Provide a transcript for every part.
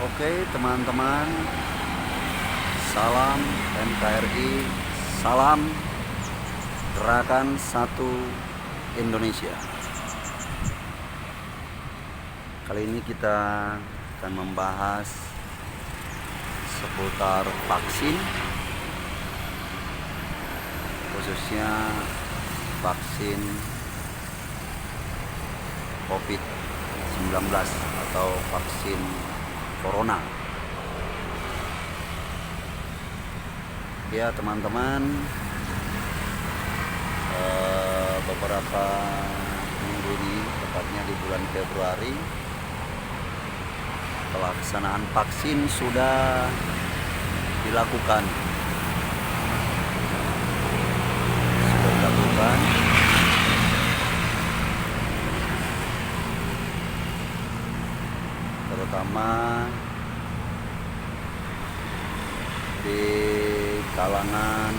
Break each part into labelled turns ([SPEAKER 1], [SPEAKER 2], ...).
[SPEAKER 1] Oke teman-teman, salam NKRI, salam Gerakan Satu Indonesia. Kali ini kita akan membahas seputar vaksin, khususnya vaksin COVID-19 atau vaksin Corona. Ya teman-teman, beberapa minggu ini, tepatnya di bulan Februari, pelaksanaan vaksin sudah dilakukan. Terutama di kalangan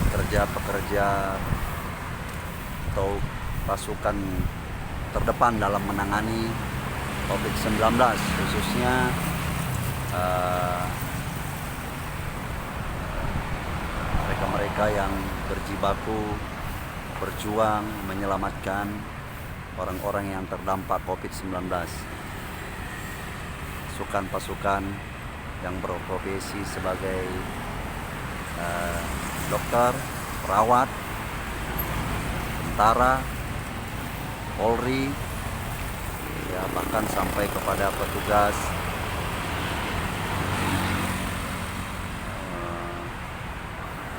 [SPEAKER 1] pekerja-pekerja atau pasukan terdepan dalam menangani COVID-19, khususnya mereka-mereka yang berjibaku berjuang menyelamatkan orang-orang yang terdampak COVID-19. Pasukan yang berprofesi sebagai dokter, perawat, tentara, Polri, ya bahkan sampai kepada petugas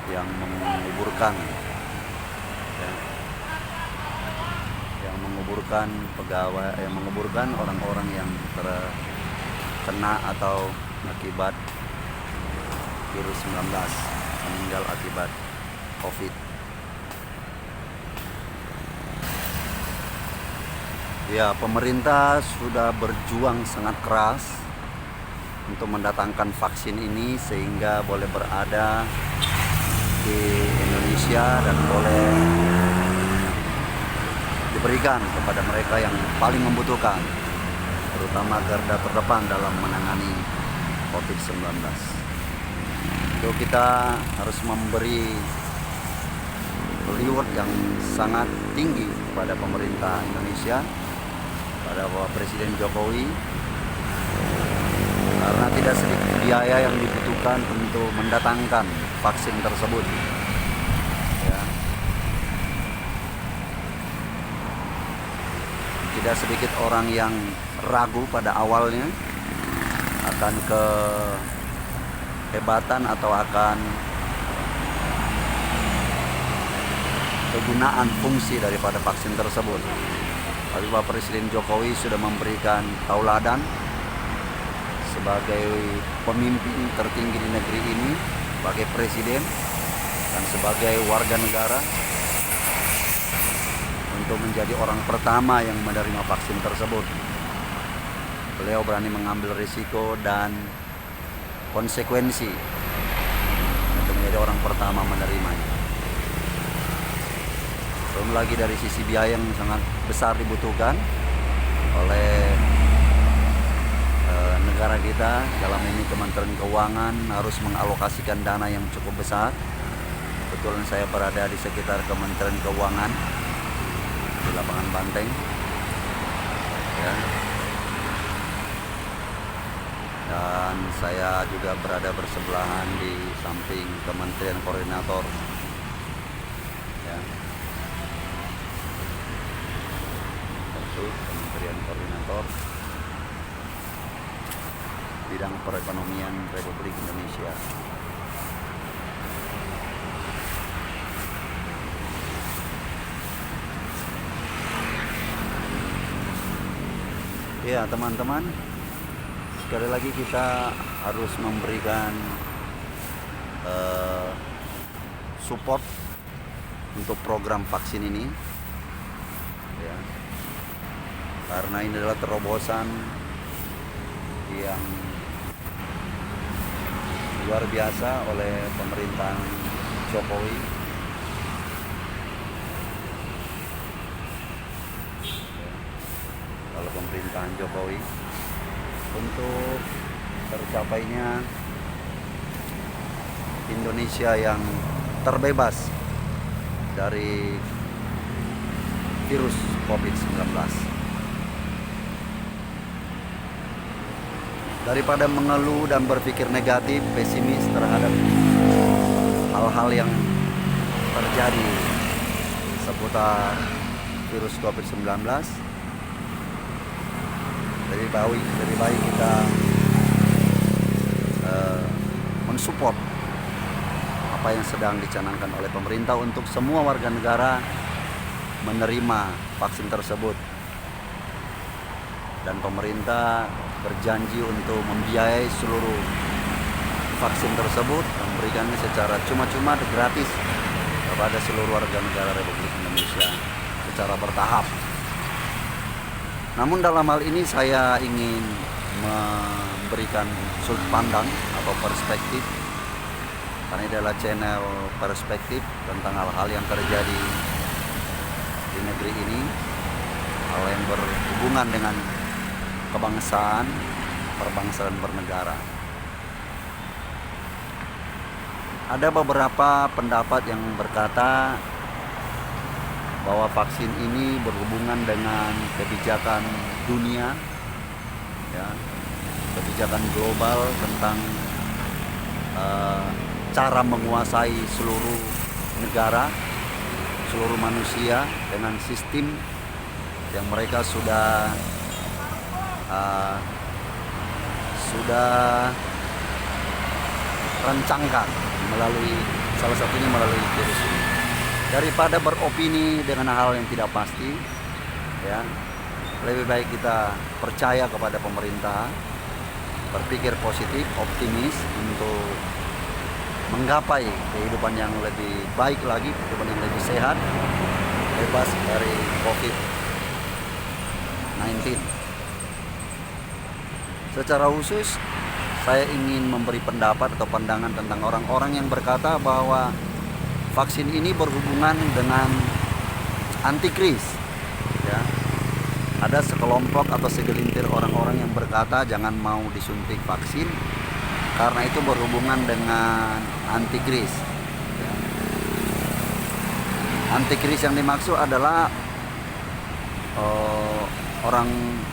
[SPEAKER 1] yang menguburkan, pegawai, yang menguburkan orang-orang yang terkena atau akibat virus 19, meninggal akibat COVID. Ya, pemerintah sudah berjuang sangat keras untuk mendatangkan vaksin ini sehingga boleh berada di Indonesia dan boleh diberikan kepada mereka yang paling membutuhkan, terutama garda terdepan dalam menangani COVID-19. Itu kita harus memberi reward yang sangat tinggi kepada pemerintah Indonesia, pada Bapak Presiden Jokowi, karena tidak sedikit biaya yang dibutuhkan untuk mendatangkan vaksin tersebut. Ya. Tidak sedikit orang yang ragu pada awalnya akan kehebatan atau akan kegunaan fungsi daripada vaksin tersebut. Tapi Bapak Presiden Jokowi sudah memberikan tauladan sebagai pemimpin tertinggi di negeri ini, sebagai presiden dan sebagai warga negara, untuk menjadi orang pertama yang menerima vaksin tersebut. Beliau berani mengambil risiko dan konsekuensi untuk menjadi orang pertama menerimanya. Belum lagi dari sisi biaya yang sangat besar dibutuhkan oleh negara kita. Dalam ini Kementerian Keuangan harus mengalokasikan dana yang cukup besar. Kebetulan saya berada di sekitar Kementerian Keuangan di lapangan Banteng, ya. Dan saya juga berada bersebelahan di samping Kementerian Koordinator, ya. Kementerian Koordinator bidang perekonomian Republik Indonesia. Ya teman-teman, sekali lagi kita harus memberikan support untuk program vaksin ini, ya. Karena ini adalah terobosan yang luar biasa oleh pemerintahan Jokowi. Jokowi untuk tercapainya Indonesia yang terbebas dari virus COVID-19. Daripada mengeluh dan berpikir negatif, pesimis terhadap hal-hal yang terjadi seputar virus COVID-19, lebih baik kita mensupport apa yang sedang dicanangkan oleh pemerintah untuk semua warga negara menerima vaksin tersebut, dan pemerintah berjanji untuk membiayai seluruh vaksin tersebut, memberikannya secara cuma-cuma gratis kepada seluruh warga negara Republik Indonesia secara bertahap. Namun dalam hal ini saya ingin memberikan sudut pandang atau perspektif, karena ini adalah channel perspektif tentang hal-hal yang terjadi di negeri ini, hal yang berhubungan dengan kebangsaan, perbangsa dan bernegara. Ada beberapa pendapat yang berkata bahwa vaksin ini berhubungan dengan kebijakan dunia, ya, kebijakan global tentang cara menguasai seluruh negara, seluruh manusia dengan sistem yang mereka sudah rancangkan melalui salah satunya melalui virus ini. Daripada beropini dengan hal yang tidak pasti, ya, lebih baik kita percaya kepada pemerintah, berpikir positif, optimis untuk menggapai kehidupan yang lebih baik lagi, kehidupan yang lebih sehat, bebas dari COVID-19. Secara khusus, saya ingin memberi pendapat atau pandangan tentang orang-orang yang berkata bahwa vaksin ini berhubungan dengan antikris. Ya. Ada sekelompok atau segelintir orang-orang yang berkata jangan mau disuntik vaksin karena itu berhubungan dengan antikris. Ya. Antikris yang dimaksud adalah orang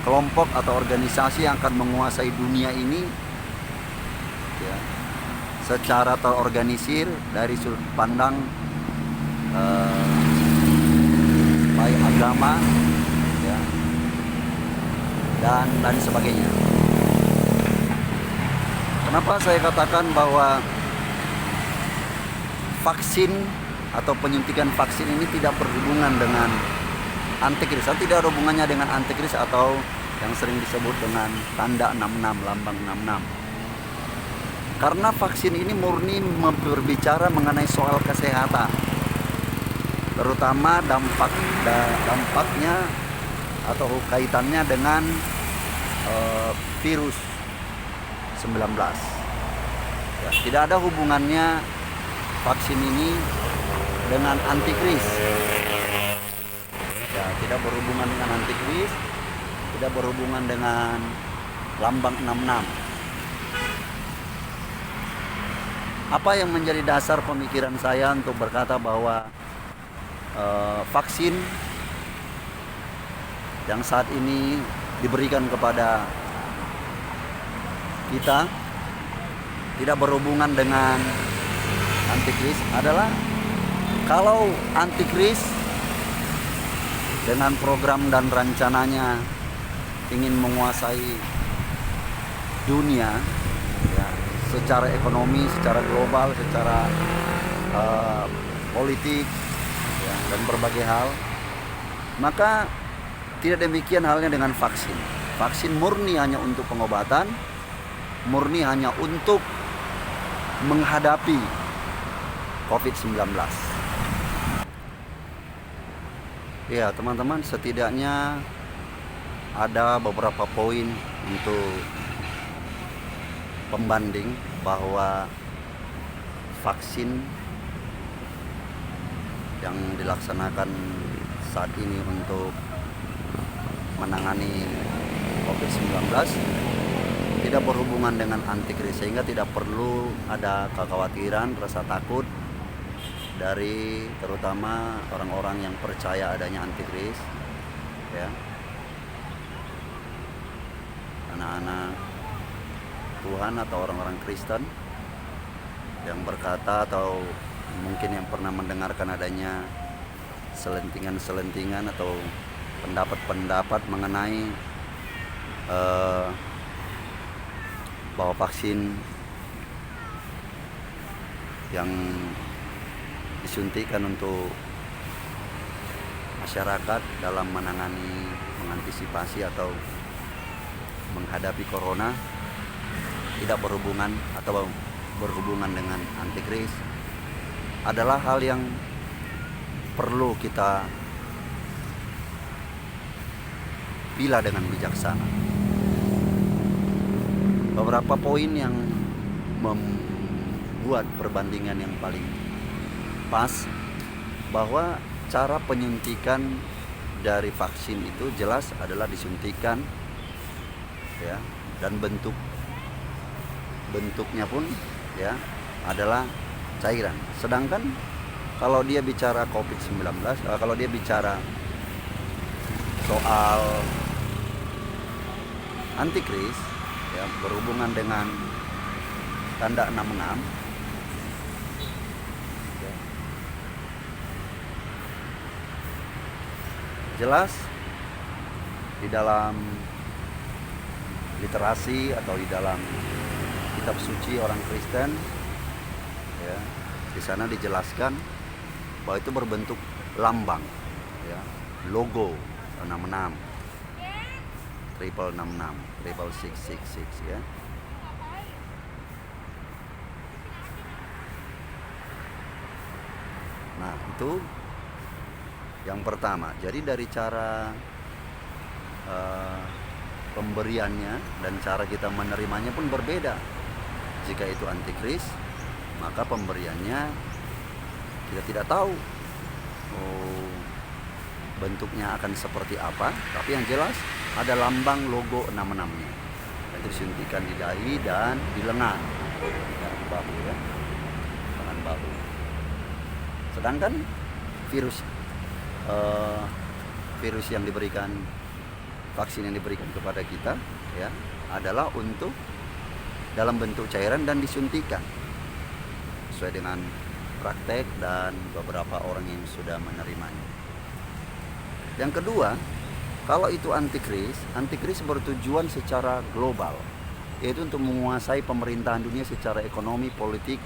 [SPEAKER 1] kelompok atau organisasi yang akan menguasai dunia ini, ya, secara terorganisir dari sudut pandang baik agama, ya, dan lain sebagainya. Kenapa saya katakan bahwa vaksin atau penyuntikan vaksin ini tidak berhubungan dengan antikris, tidak ada hubungannya dengan antikris atau yang sering disebut dengan tanda 66, lambang 66. Karena vaksin ini murni berbicara mengenai soal kesehatan, terutama dampaknya atau kaitannya dengan virus 19. Ya, tidak ada hubungannya vaksin ini dengan antikris. Ya, tidak berhubungan dengan antikris, tidak berhubungan dengan lambang 66. Apa yang menjadi dasar pemikiran saya untuk berkata bahwa vaksin yang saat ini diberikan kepada kita tidak berhubungan dengan antikris adalah kalau antikris dengan program dan rencananya ingin menguasai dunia, ya, secara ekonomi, secara global, secara politik, ya, dan berbagai hal, maka tidak demikian halnya dengan vaksin. Vaksin murni hanya untuk pengobatan, murni hanya untuk menghadapi COVID-19. Ya teman-teman, setidaknya ada beberapa poin untuk pembanding bahwa vaksin yang dilaksanakan saat ini untuk menangani COVID-19 tidak berhubungan dengan antikris, sehingga tidak perlu ada kekhawatiran, rasa takut dari terutama orang-orang yang percaya adanya antikris, ya. Anak-anak Tuhan atau orang-orang Kristen yang berkata atau mungkin yang pernah mendengarkan adanya selentingan-selentingan atau pendapat-pendapat mengenai bahwa vaksin yang disuntikan untuk masyarakat dalam mengantisipasi atau menghadapi corona tidak berhubungan atau berhubungan dengan antikris adalah hal yang perlu kita pilih dengan bijaksana. Beberapa poin yang membuat perbandingan yang paling pas bahwa cara penyuntikan dari vaksin itu jelas adalah disuntikan, ya, dan bentuknya pun, ya, adalah cairan. Sedangkan kalau dia bicara COVID-19, kalau dia bicara soal antikris, ya, berhubungan dengan tanda 66, ya, jelas di dalam literasi atau di dalam kitab suci orang Kristen, ya, di sana dijelaskan bahwa itu berbentuk lambang, ya, logo 66, triple 66, triple 666, ya. Nah, itu yang pertama. Jadi dari cara pemberiannya dan cara kita menerimanya pun berbeda. Jika itu antikris, maka pemberiannya kita tidak tahu bentuknya akan seperti apa, tapi yang jelas ada lambang logo 66-nya. Itu disuntikan di dahi dan di lengan, dan bahu, ya, lengan bahu. Sedangkan virus yang diberikan, vaksin yang diberikan kepada kita, ya, adalah untuk dalam bentuk cairan dan disuntikan sesuai dengan praktek dan beberapa orang yang sudah menerimanya. Yang kedua, kalau itu antikris bertujuan secara global, yaitu untuk menguasai pemerintahan dunia secara ekonomi, politik,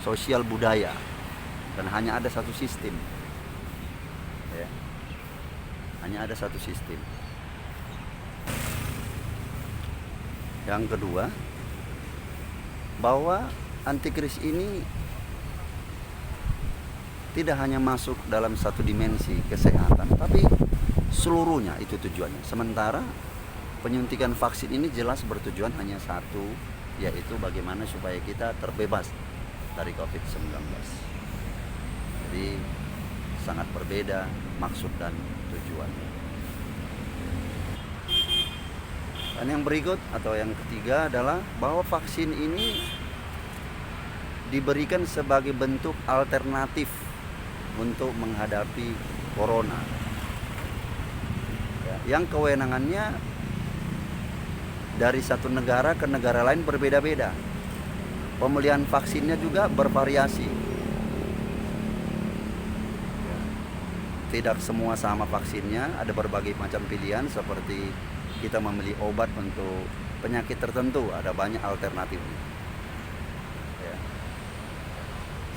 [SPEAKER 1] sosial, budaya, dan hanya ada satu sistem, ya, hanya ada satu sistem. Yang kedua, bahwa antikris ini tidak hanya masuk dalam satu dimensi kesehatan, tapi seluruhnya itu tujuannya. Sementara penyuntikan vaksin ini jelas bertujuan hanya satu, yaitu bagaimana supaya kita terbebas dari COVID-19. Jadi sangat berbeda maksud dan tujuannya. Dan yang berikut atau yang ketiga adalah bahwa vaksin ini diberikan sebagai bentuk alternatif untuk menghadapi corona, ya, yang kewenangannya dari satu negara ke negara lain berbeda-beda. Pemilihan vaksinnya juga bervariasi. Tidak semua sama vaksinnya, ada berbagai macam pilihan, seperti kita memilih obat untuk penyakit tertentu, ada banyak alternatifnya. Ya.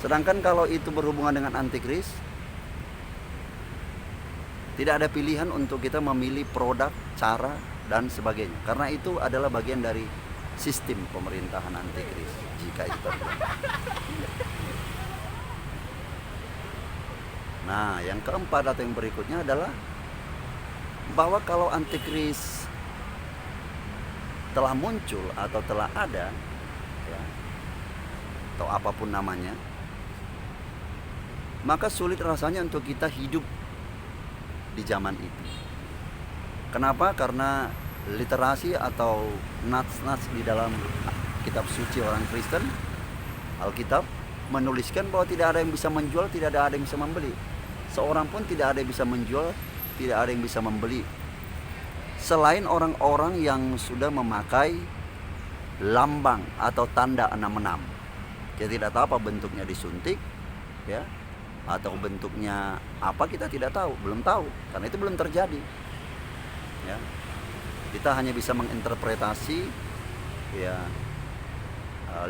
[SPEAKER 1] Sedangkan kalau itu berhubungan dengan antikris, tidak ada pilihan untuk kita memilih produk, cara, dan sebagainya. Karena itu adalah bagian dari sistem pemerintahan antikris jika itu terjadi. Nah, yang keempat atau yang berikutnya adalah bahwa kalau antikris telah muncul atau telah ada, ya, atau apapun namanya, maka sulit rasanya untuk kita hidup di zaman itu. Kenapa? Karena literasi atau nats-nats di dalam kitab suci orang Kristen, Alkitab, menuliskan bahwa tidak ada yang bisa menjual, tidak ada yang bisa membeli. Seorang pun tidak ada yang bisa menjual, tidak ada yang bisa membeli, selain orang-orang yang sudah memakai lambang atau tanda 66. Kita tidak tahu apa bentuknya, disuntik ya, atau bentuknya apa, kita tidak tahu, belum tahu, karena itu belum terjadi ya. Kita hanya bisa menginterpretasi ya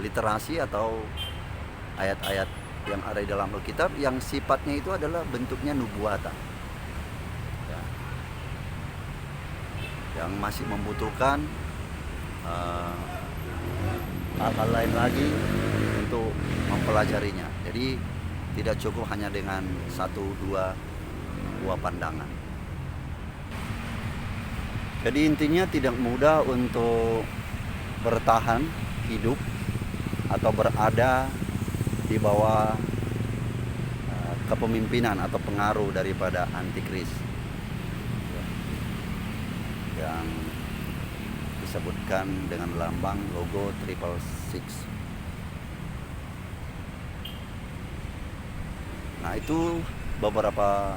[SPEAKER 1] literasi atau ayat-ayat yang ada di dalam Alkitab yang sifatnya itu adalah bentuknya nubuatan ya, yang masih membutuhkan hal-hal lain lagi untuk mempelajarinya. Jadi tidak cukup hanya dengan satu dua pandangan. Jadi intinya tidak mudah untuk bertahan hidup atau berada di bawah kepemimpinan atau pengaruh daripada antikris yang disebutkan dengan lambang logo 666. Nah, itu beberapa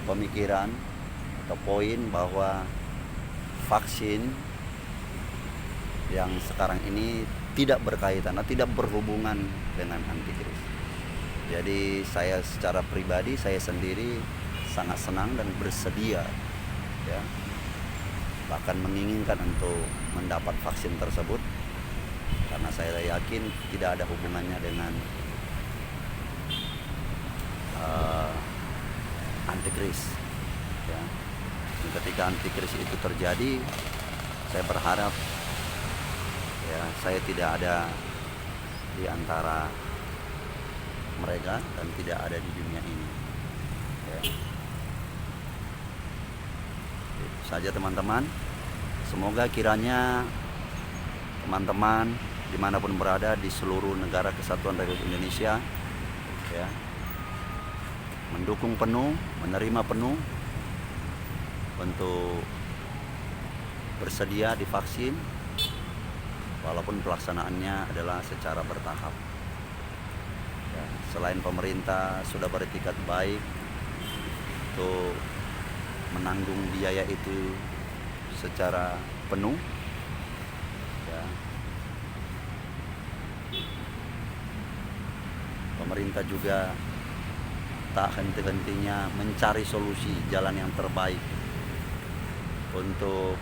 [SPEAKER 1] pemikiran atau poin bahwa vaksin yang sekarang ini tidak berkaitan atau tidak berhubungan dengan antikris. Jadi saya secara pribadi, saya sendiri sangat senang dan bersedia ya, bahkan menginginkan untuk mendapat vaksin tersebut, karena saya yakin tidak ada hubungannya dengan antikris ya. Ketika antikris itu terjadi, saya berharap ya, saya tidak ada di antara mereka dan tidak ada di dunia ini ya. Itu saja teman-teman. Semoga kiranya teman-teman dimanapun berada di seluruh negara kesatuan Republik Indonesia ya, mendukung penuh, menerima penuh untuk bersedia divaksin, walaupun pelaksanaannya adalah secara bertahap ya. Selain pemerintah sudah beretikat baik untuk menanggung biaya itu secara penuh ya, pemerintah juga tak henti-hentinya mencari solusi jalan yang terbaik untuk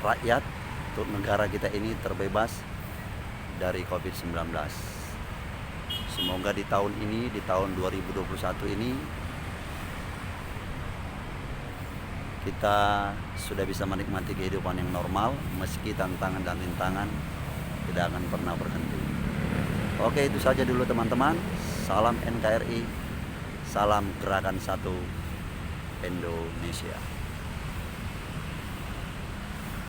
[SPEAKER 1] rakyat, untuk negara kita ini terbebas dari COVID-19. Semoga di tahun ini, di tahun 2021 ini, kita sudah bisa menikmati kehidupan yang normal, meski tantangan dan rintangan tidak akan pernah berhenti. Oke, itu saja dulu teman-teman. Salam NKRI, salam Gerakan Satu Indonesia.